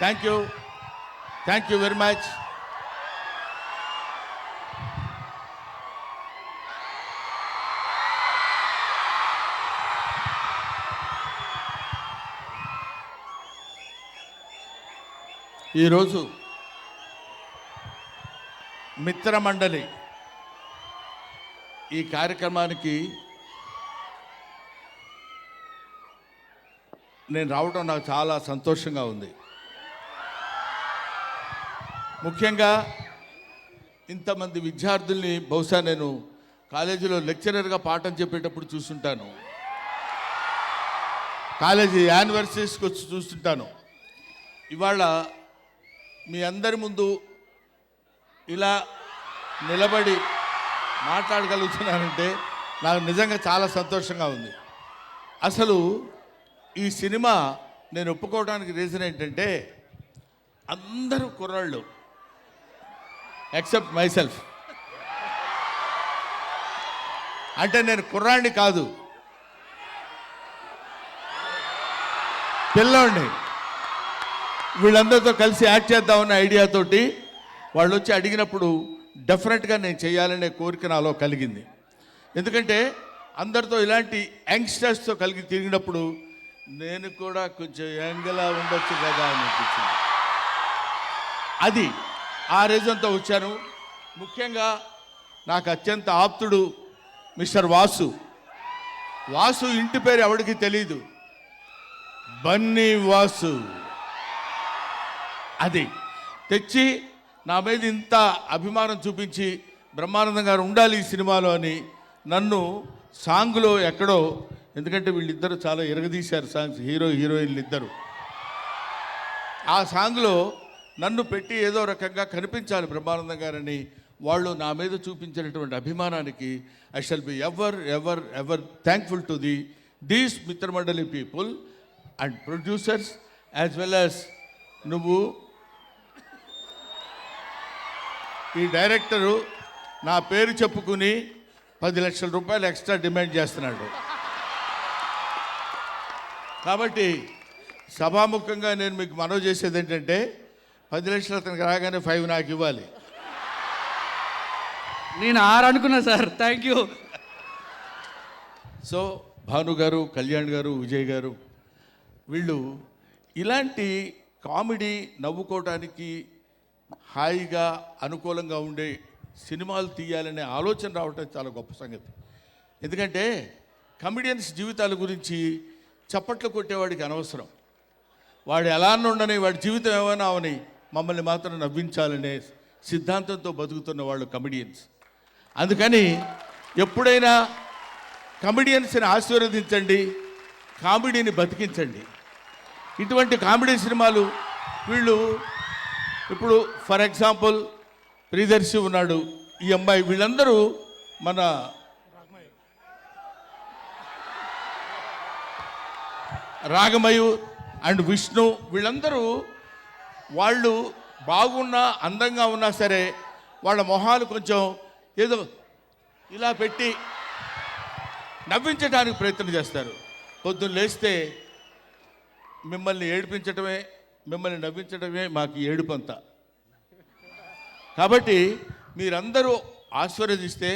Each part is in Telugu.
Thank you very much. ఈరోజు మిత్రమండలి ఈ కార్యక్రమానికి నేను రావడం నాకు చాలా సంతోషంగా ఉంది. ముఖ్యంగా ఇంతమంది విద్యార్థుల్ని బహుశా నేను కాలేజీలో లెక్చరర్గా పాఠం చెప్పేటప్పుడు చూస్తుంటాను, కాలేజీ యానివర్సరీస్కి వచ్చి చూస్తుంటాను. ఇవాళ మీ అందరి ముందు ఇలా నిలబడి మాట్లాడగలుగుతున్నానంటే నాకు నిజంగా చాలా సంతోషంగా ఉంది. అసలు ఈ సినిమా నేను ఒప్పుకోవడానికి రీజన్ ఏంటంటే అందరూ కుర్రాళ్ళు ఎక్సెప్ట్ మైసెల్ఫ్. అంటే నేను కుర్రాడిని కాదు, పిల్లోడిని. వీళ్ళందరితో కలిసి యాక్ట్ చేద్దామన్న ఐడియాతోటి వాళ్ళు వచ్చి అడిగినప్పుడు డెఫినెట్గా నేను చేయాలనే కోరిక నాలో కలిగింది. ఎందుకంటే అందరితో ఇలాంటి యంగ్స్టర్స్తో కలిగి తిరిగినప్పుడు నేను కూడా కొంచెం యంగ్లా ఉండొచ్చు కదా అని అనిపించింది. అది ఆ రీజన్తో వచ్చాను. ముఖ్యంగా నాకు అత్యంత ఆప్తుడు మిస్టర్ వాసు. వాసు ఇంటి పేరు ఎవరికి తెలీదు, బన్నీ వాసు. అది తెచ్చి నా మీద ఇంత అభిమానం చూపించి బ్రహ్మానందం గారు ఉండాలి ఈ సినిమాలో అని నన్ను సాంగ్లో ఎక్కడో, ఎందుకంటే వీళ్ళిద్దరూ చాలా ఎరగదీశారు సాంగ్స్, హీరో హీరోయిన్లు ఇద్దరు. ఆ సాంగ్లో నన్ను పెట్టి ఏదో రకంగా కనిపించాలి బ్రహ్మానందం గారని వాళ్ళు నా మీద చూపించినటువంటి అభిమానానికి I shall be ever ever ever thankful to these Mithramandali people and producers as well as నువ్వు. ఈ డైరెక్టరు నా పేరు చెప్పుకుని 10 లక్షల రూపాయలు ఎక్స్ట్రా డిమాండ్ చేస్తున్నాడు. కాబట్టి సభాముఖంగా నేను మీకు మనవి చేసేది ఏంటంటే 10 లక్షలు అతనికి రాగానే 5 నాకు ఇవ్వాలి. నేను 6 అనుకున్నా sir. Thank you. So Bhanu గారు, కళ్యాణ్ గారు, విజయ్ గారు వీళ్ళు ఇలాంటి కామెడీ నవ్వుకోవడానికి హాయిగా అనుకూలంగా ఉండే సినిమాలు తీయాలనే ఆలోచన రావటం చాలా గొప్ప సంగతి. ఎందుకంటే కమెడియన్స్ జీవితాల గురించి చప్పట్లు కొట్టేవాడికి అనవసరం. వాడు ఎలా ఉండని, వాడి జీవితం ఏమైనా అవని, మమ్మల్ని మాత్రం నవ్వించాలనే సిద్ధాంతంతో బతుకుతున్న వాళ్ళు కమెడియన్స్. అందుకని ఎప్పుడైనా కమెడియన్స్ని ఆశీర్వదించండి, కామెడీని బతికించండి. ఇటువంటి కామెడీ సినిమాలు వీళ్ళు ఇప్పుడు ఫర్ ఎగ్జాంపుల్ ప్రియదర్శి ఉన్నాడు, ఈ అమ్మాయి, వీళ్ళందరూ మన రాగమయూర్ అండ్ విష్ణు, వీళ్ళందరూ వాళ్ళు బాగున్నా అందంగా ఉన్నా సరే వాళ్ళ మొహాలు కొంచెం ఏదో ఇలా పెట్టి నవ్వించడానికి ప్రయత్నం చేస్తారు. పొద్దున్న లేస్తే మిమ్మల్ని ఏడిపించడమే, మిమ్మల్ని నవ్వించడమే మాకు ఏడుపంతా. కాబట్టి మీరందరూ ఆశీర్వదిస్తే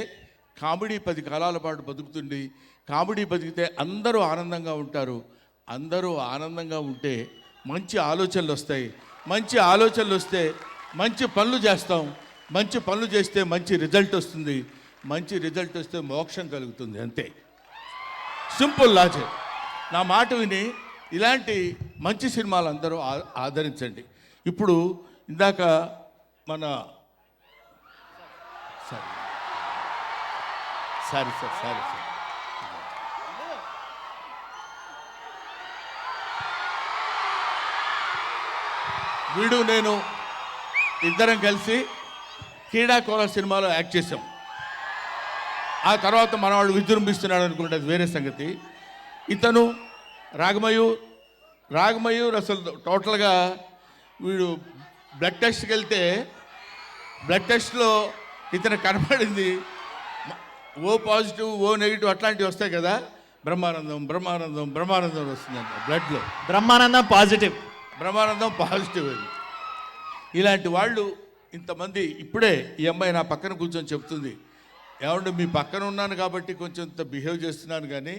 కామెడీ 10 కాలాల పాటు బతుకుతుంది. కామెడీ బతికితే అందరూ ఆనందంగా ఉంటారు. అందరూ ఆనందంగా ఉంటే మంచి ఆలోచనలు వస్తాయి. మంచి ఆలోచనలు వస్తే మంచి పనులు చేస్తాం. మంచి పనులు చేస్తే మంచి రిజల్ట్ వస్తుంది. మంచి రిజల్ట్ వస్తే మోక్షం కలుగుతుంది. అంతే, సింపుల్ లాజిక్. నా మాట విని ఇలాంటి మంచి సినిమాలు అందరూ ఆదరించండి. ఇప్పుడు ఇందాక మన సారీ సార్ వీడు నేను ఇద్దరం కలిసి క్రీడాకోల సినిమాలో యాక్ట్ చేసాం. ఆ తర్వాత మనవాడు విజృంభిస్తున్నాడు అనుకుంటే అది వేరే సంగతి. ఇతను రాగమయూర్ అసలు టోటల్గా వీడు బ్లడ్ టెస్ట్కి వెళ్తే బ్లడ్ టెస్ట్లో ఇతను కనపడింది ఓ పాజిటివ్, ఓ నెగిటివ్ అట్లాంటివి వస్తాయి కదా. బ్రహ్మానందం వస్తుందంట బ్లడ్లో. బ్రహ్మానందం పాజిటివ్. బ్రహ్మానందం పాజిటివ్ అది. ఇలాంటి వాళ్ళు ఇంతమంది. ఇప్పుడే ఈ అమ్మాయి నా పక్కన కూర్చొని చెప్తుంది, ఏమంటే మీ పక్కన ఉన్నాను కాబట్టి కొంచెం ఇంత బిహేవ్ చేస్తున్నాను, కానీ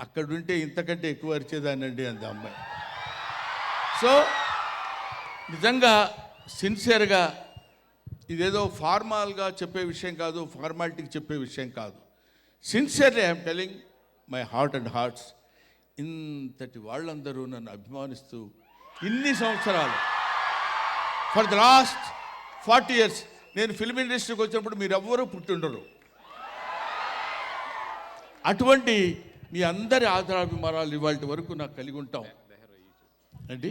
అక్కడ ఉంటే ఇంతకంటే ఎక్కువ అరిచేదానండి అంది అమ్మాయి. సో నిజంగా సిన్సియర్గా ఇదేదో ఫార్మాల్గా చెప్పే విషయం కాదు, ఫార్మాలిటీకి చెప్పే విషయం కాదు. Sincerely I'm telling my heart and hearts. ఇంతటి వాళ్ళందరూ నన్ను అభిమానిస్తూ ఇన్ని సంవత్సరాలు, ఫర్ ద లాస్ట్ 40 years నేను ఫిల్మ్ ఇండస్ట్రీకి వచ్చినప్పుడు మీరెవ్వరూ పుట్టిండరు. అటువంటి మీ అందరి ఆదరాభిమానాలు ఇవాళ వరకు నాకు కలిగి ఉంటాం. ఏంటి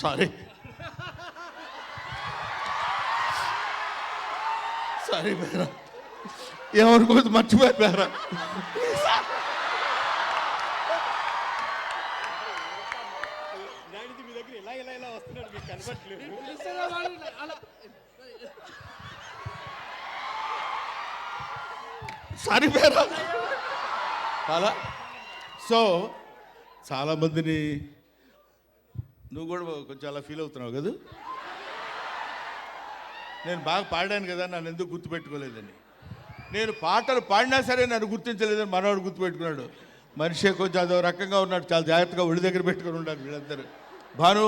సారీ బేరా, ఏమనుకోవద్దు, మర్చిపోయి బేరా. సారీ బేరా. సో చాలామందిని నువ్వు కూడా కొంచెం అలా ఫీల్ అవుతున్నావు కదా, నేను బాగా పాడాను కదా నన్ను ఎందుకు గుర్తుపెట్టుకోలేదని. నేను పాటలు పాడినా సరే నన్ను గుర్తించలేదని మనవాడు గుర్తుపెట్టుకున్నాడు. మనిషి కొంచెం అదో రకంగా ఉన్నాడు, చాలా జాగ్రత్తగా ఒడి దగ్గర పెట్టుకుని ఉండాలి వీళ్ళందరూ. Bhanu,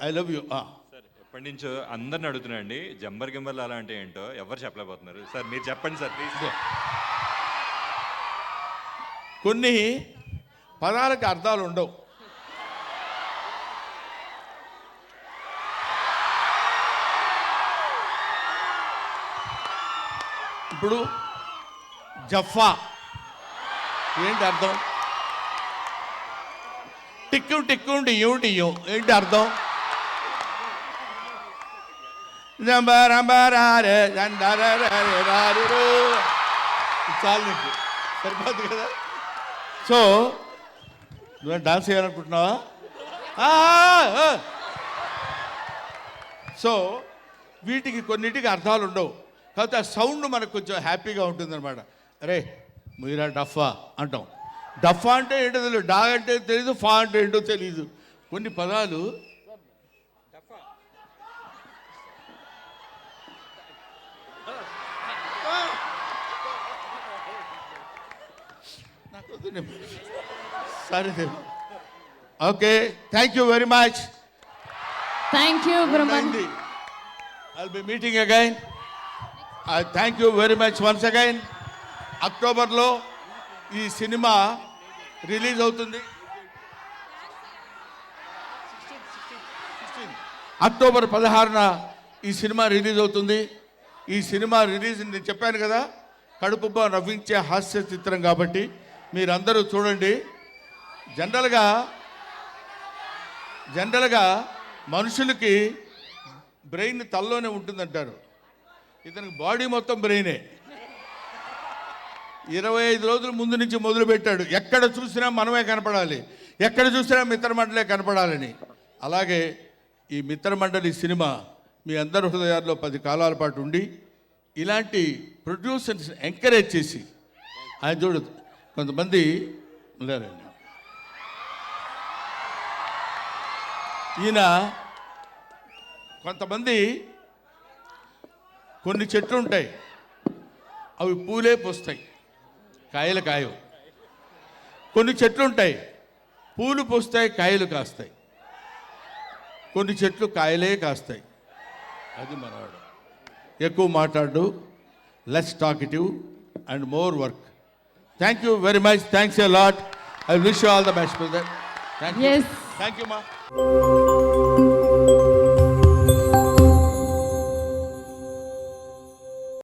I love you. Sir ఎప్పటి నుంచో అందరిని అడుగుతున్నాండి, జంబర్ గింబర్లు అలా అంటే ఏంటో ఎవరు చెప్పలేకపోతున్నారు. సార్ మీరు చెప్పండి సార్ ప్లీజ్. కొన్ని పదాలకు అర్థాలు ఉండవు. ఇప్పుడు జఫా ఏంటి అర్థం? టిక్కు టిక్కు డియ్యం డియ్యం ఏంటి అర్థం? చాలు నీకు సరిపోద్ది కదా. సో నువ్వు డాన్స్ చేయాలనుకుంటున్నావా? సో వీటికి కొన్నిటికి అర్థాలు ఉండవు, కాకపోతే ఆ సౌండ్ మనకు కొంచెం హ్యాపీగా ఉంటుందన్నమాట. అరే మీరా డఫా అంటాం. డఫా అంటే ఏంటో తెలియదు, డా అంటే తెలీదు, ఫా అంటే ఏంటో తెలీదు. కొన్ని పదాలు సరే. Okay, thank you very much. Thank you Brahmanandam. I'll be meeting again. I thank you very much once again. అక్టోబర్లో ఈ సినిమా రిలీజ్ అవుతుంది. అక్టోబర్ 16న ఈ సినిమా రిలీజ్ అవుతుంది. ఈ సినిమా రిలీజ్ నేను చెప్పాను కదా, కడుపుబ్బా నవ్వించే హాస్య చిత్రం కాబట్టి మీరందరూ చూడండి. జనరల్గా మనుషులకి బ్రెయిన్ తలలోనే ఉంటుందంటారు, ఇతనికి బాడీ మొత్తం బ్రెయినే. 25 రోజుల ముందు నుంచి మొదలుపెట్టాడు, ఎక్కడ చూసినా మనమే కనపడాలి, ఎక్కడ చూసినా మిత్రమండలే కనపడాలని. అలాగే ఈ మిత్రమండలి సినిమా మీ అందరి హృదయాల్లో 10 కాలాల పాటు ఉండి ఇలాంటి ప్రొడ్యూసర్స్ ఎంకరేజ్ చేసి, ఆయన చూడు కొంతమంది లేరండి, ఈయన కొంతమంది కొన్ని చెట్లు ఉంటాయి, అవి పూలే పూస్తాయి, కాయలు కాయవు. కొన్ని చెట్లు ఉంటాయి, పూలు పూస్తాయి, కాయలు కాస్తాయి. కొన్ని చెట్లు కాయలే కాస్తాయి. అది మనవాడు. ఎక్కువ మాట్లాడు, less talkative and more work. Thank you very much. Thanks a lot. I wish you all the best brother. Thank you. Yes. Thank you మా.